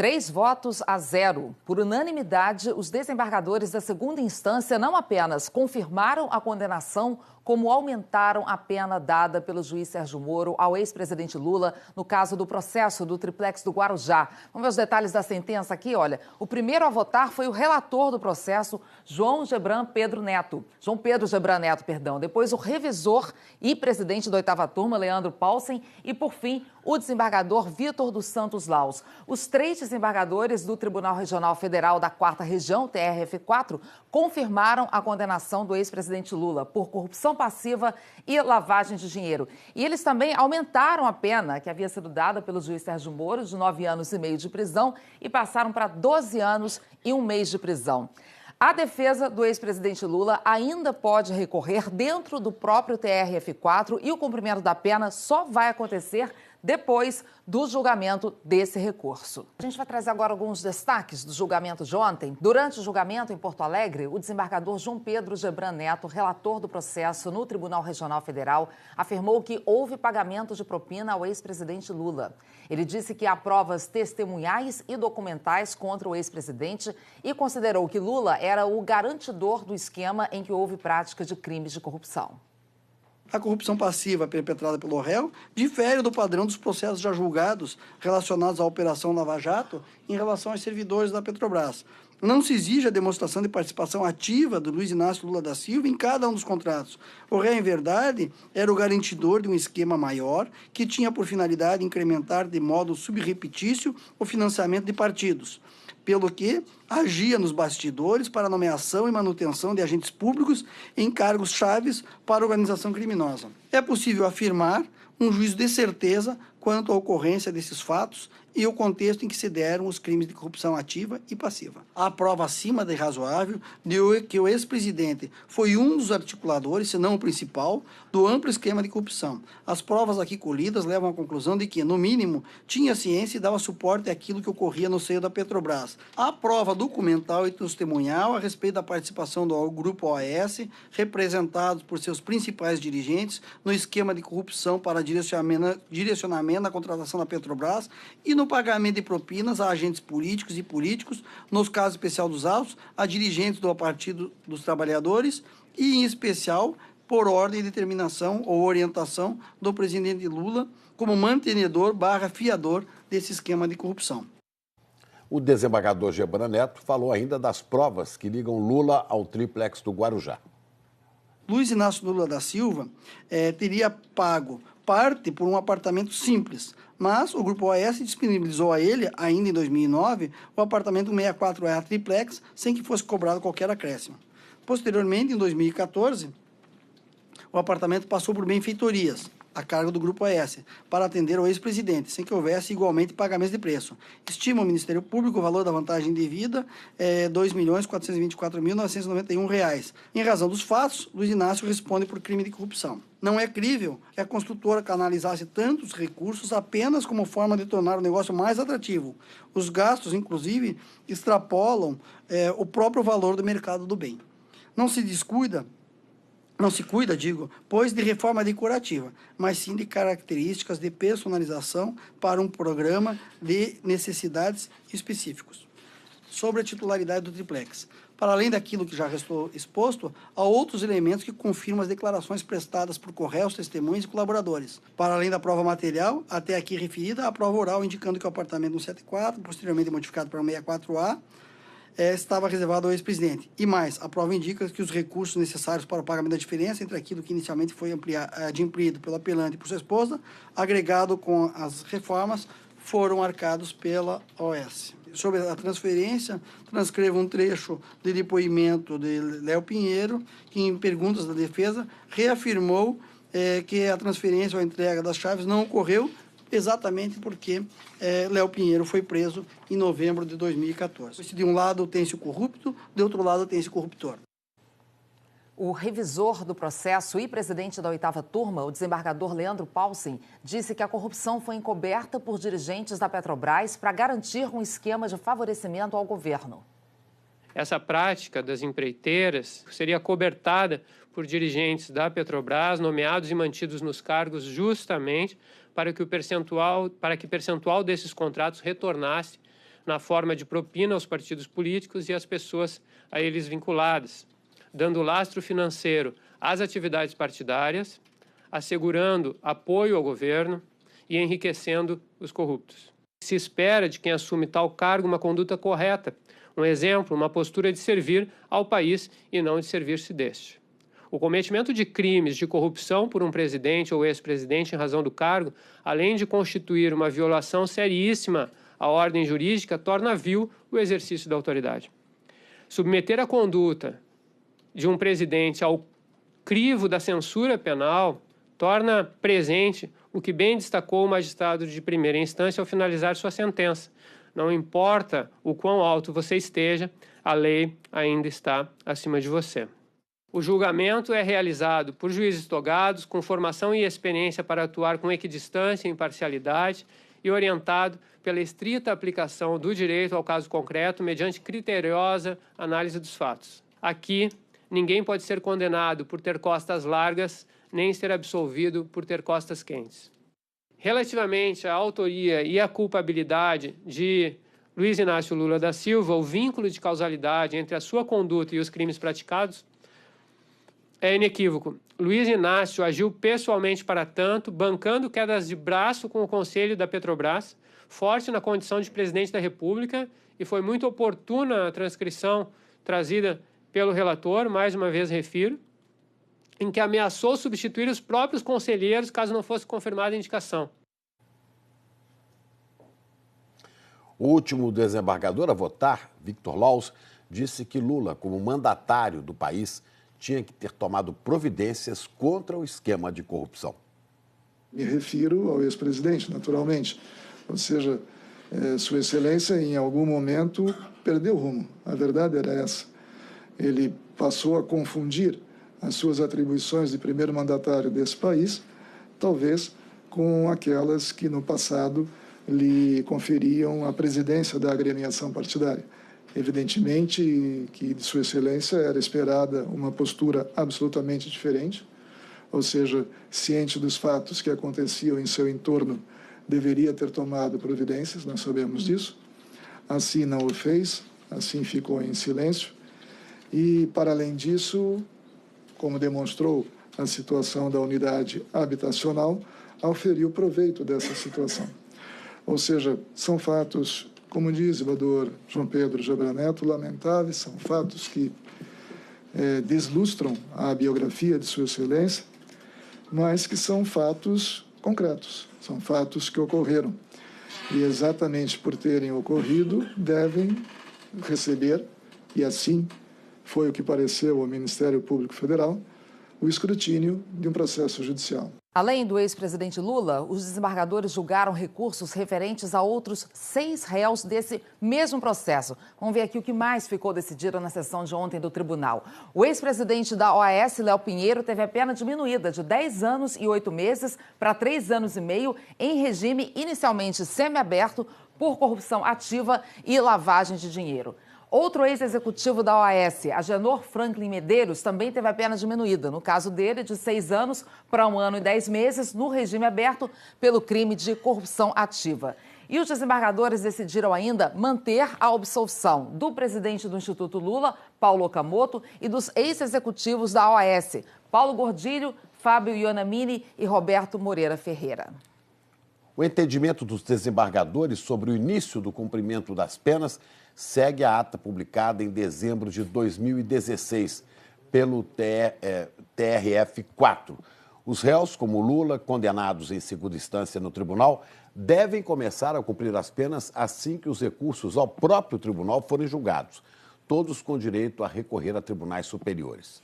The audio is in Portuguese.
3-0. Por unanimidade, os desembargadores da segunda instância não apenas confirmaram a condenação, como aumentaram a pena dada pelo juiz Sérgio Moro ao ex-presidente Lula no caso do processo do triplex do Guarujá. Vamos ver os detalhes da sentença aqui, olha. O primeiro a votar foi o relator do processo, João Pedro Gebran Neto, perdão. Depois o revisor e presidente da 8ª turma, Leandro Paulsen, e por fim, o desembargador Vitor dos Santos Laus. Os 3 desembargadores do Tribunal Regional Federal da 4ª Região, TRF4, confirmaram a condenação do ex-presidente Lula por corrupção passiva e lavagem de dinheiro. E eles também aumentaram a pena que havia sido dada pelo juiz Sérgio Moro, de 9 anos e meio de prisão, e passaram para 12 anos e 1 mês de prisão. A defesa do ex-presidente Lula ainda pode recorrer dentro do próprio TRF4 e o cumprimento da pena só vai acontecer depois do julgamento desse recurso. A gente vai trazer agora alguns destaques do julgamento de ontem. Durante o julgamento em Porto Alegre, o desembargador João Pedro Gebran Neto, relator do processo no Tribunal Regional Federal, afirmou que houve pagamento de propina ao ex-presidente Lula. Ele disse que há provas testemunhais e documentais contra o ex-presidente e considerou que Lula era o garantidor do esquema em que houve prática de crimes de corrupção. A corrupção passiva perpetrada pelo réu difere do padrão dos processos já julgados relacionados à Operação Lava Jato em relação aos servidores da Petrobras. Não se exige a demonstração de participação ativa do Luiz Inácio Lula da Silva em cada um dos contratos. O réu, em verdade, era o garantidor de um esquema maior que tinha por finalidade incrementar de modo subrepetício o financiamento de partidos, pelo que agia nos bastidores para a nomeação e manutenção de agentes públicos em cargos chaves para a organização criminosa. É possível afirmar um juízo de certeza quanto à ocorrência desses fatos e o contexto em que se deram os crimes de corrupção ativa e passiva. Há prova acima de razoável de que o ex-presidente foi um dos articuladores, se não o principal, do amplo esquema de corrupção. As provas aqui colhidas levam à conclusão de que, no mínimo, tinha ciência e dava suporte àquilo que ocorria no seio da Petrobras. Há prova documental e testemunhal a respeito da participação do grupo OAS, representado por seus principais dirigentes, no esquema de corrupção para direcionamento na contratação da Petrobras e no pagamento de propinas a agentes políticos e políticos, nos casos especial dos autos, a dirigentes do Partido dos Trabalhadores e, em especial, por ordem e determinação ou orientação do presidente Lula como mantenedor/fiador desse esquema de corrupção. O desembargador Gebran Neto falou ainda das provas que ligam Lula ao triplex do Guarujá. Luiz Inácio Lula da Silva teria pago parte por um apartamento simples, mas o Grupo OAS disponibilizou a ele, ainda em 2009, o apartamento 64A triplex, sem que fosse cobrado qualquer acréscimo. Posteriormente, em 2014, o apartamento passou por benfeitorias, a cargo do Grupo OAS, para atender ao ex-presidente, sem que houvesse igualmente pagamentos de preço. Estima o Ministério Público o valor da vantagem devida R$ 2.424.991. Em razão dos fatos, Luiz Inácio responde por crime de corrupção. Não é crível que a construtora canalizasse tantos recursos apenas como forma de tornar o negócio mais atrativo. Os gastos, inclusive, extrapolam o próprio valor do mercado do bem. Não se cuida, pois de reforma decorativa, mas sim de características de personalização para um programa de necessidades específicos. Sobre a titularidade do triplex. Para além daquilo que já restou exposto, há outros elementos que confirmam as declarações prestadas por correios, testemunhas e colaboradores. Para além da prova material, até aqui referida, a prova oral indicando que o apartamento 174, posteriormente modificado para o 64A, estava reservado ao ex-presidente. E mais, a prova indica que os recursos necessários para o pagamento da diferença entre aquilo que inicialmente foi adimplido pelo apelante e por sua esposa, agregado com as reformas, foram arcados pela OAS. Sobre a transferência, transcrevo um trecho de depoimento de Léo Pinheiro, que em perguntas da defesa reafirmou que a transferência ou a entrega das chaves não ocorreu exatamente porque Léo Pinheiro foi preso em novembro de 2014. De um lado tem-se o corrupto, de outro lado tem-se o corruptor. O revisor do processo e presidente da 8ª turma, o desembargador Leandro Paulsen, disse que a corrupção foi encoberta por dirigentes da Petrobras para garantir um esquema de favorecimento ao governo. Essa prática das empreiteiras seria cobertada por dirigentes da Petrobras, nomeados e mantidos nos cargos justamente para que percentual desses contratos retornasse na forma de propina aos partidos políticos e às pessoas a eles vinculadas, dando lastro financeiro às atividades partidárias, assegurando apoio ao governo e enriquecendo os corruptos. Se espera de quem assume tal cargo uma conduta correta, um exemplo, uma postura de servir ao país e não de servir-se deste. O cometimento de crimes de corrupção por um presidente ou ex-presidente em razão do cargo, além de constituir uma violação seríssima à ordem jurídica, torna vil o exercício da autoridade. Submeter a conduta de um presidente ao crivo da censura penal torna presente o que bem destacou o magistrado de primeira instância ao finalizar sua sentença. Não importa o quão alto você esteja, a lei ainda está acima de você. O julgamento é realizado por juízes togados, com formação e experiência para atuar com equidistância e imparcialidade e orientado pela estrita aplicação do direito ao caso concreto mediante criteriosa análise dos fatos. Aqui, ninguém pode ser condenado por ter costas largas, nem ser absolvido por ter costas quentes. Relativamente à autoria e à culpabilidade de Luiz Inácio Lula da Silva, o vínculo de causalidade entre a sua conduta e os crimes praticados é inequívoco. Luiz Inácio agiu pessoalmente para tanto, bancando quedas de braço com o Conselho da Petrobras, forte na condição de presidente da República, e foi muito oportuna a transcrição trazida pelo relator, mais uma vez refiro, em que ameaçou substituir os próprios conselheiros caso não fosse confirmada a indicação. O último desembargador a votar, Victor Laus, disse que Lula, como mandatário do país, tinha que ter tomado providências contra o esquema de corrupção. Me refiro ao ex-presidente, naturalmente. Ou seja, Sua Excelência, em algum momento, perdeu o rumo. A verdade era essa. Ele passou a confundir as suas atribuições de primeiro mandatário desse país, talvez com aquelas que no passado lhe conferiam a presidência da agremiação partidária. Evidentemente que de Sua Excelência era esperada uma postura absolutamente diferente, ou seja, ciente dos fatos que aconteciam em seu entorno, deveria ter tomado providências, nós sabemos disso. Assim não o fez, assim ficou em silêncio. E, para além disso, como demonstrou a situação da unidade habitacional, auferiu proveito dessa situação. Ou seja, são fatos, como diz o vereador João Pedro Gebran Neto, lamentáveis, são fatos que deslustram a biografia de Sua Excelência, mas que são fatos concretos, são fatos que ocorreram. E exatamente por terem ocorrido, devem receber, e assim foi o que pareceu ao Ministério Público Federal, o escrutínio de um processo judicial. Além do ex-presidente Lula, os desembargadores julgaram recursos referentes a outros 6 réus desse mesmo processo. Vamos ver aqui o que mais ficou decidido na sessão de ontem do tribunal. O ex-presidente da OAS, Léo Pinheiro, teve a pena diminuída de 10 anos e 8 meses para 3 anos e meio em regime inicialmente semiaberto por corrupção ativa e lavagem de dinheiro. Outro ex-executivo da OAS, Agenor Franklin Medeiros, também teve a pena diminuída, no caso dele, de 6 anos para 1 ano e 10 meses, no regime aberto, pelo crime de corrupção ativa. E os desembargadores decidiram ainda manter a absolvição do presidente do Instituto Lula, Paulo Okamoto, e dos ex-executivos da OAS, Paulo Gordilho, Fábio Ionamini e Roberto Moreira Ferreira. O entendimento dos desembargadores sobre o início do cumprimento das penas segue a ata publicada em dezembro de 2016 pelo TRF4. Os réus, como Lula, condenados em segunda instância no tribunal, devem começar a cumprir as penas assim que os recursos ao próprio tribunal forem julgados, todos com direito a recorrer a tribunais superiores.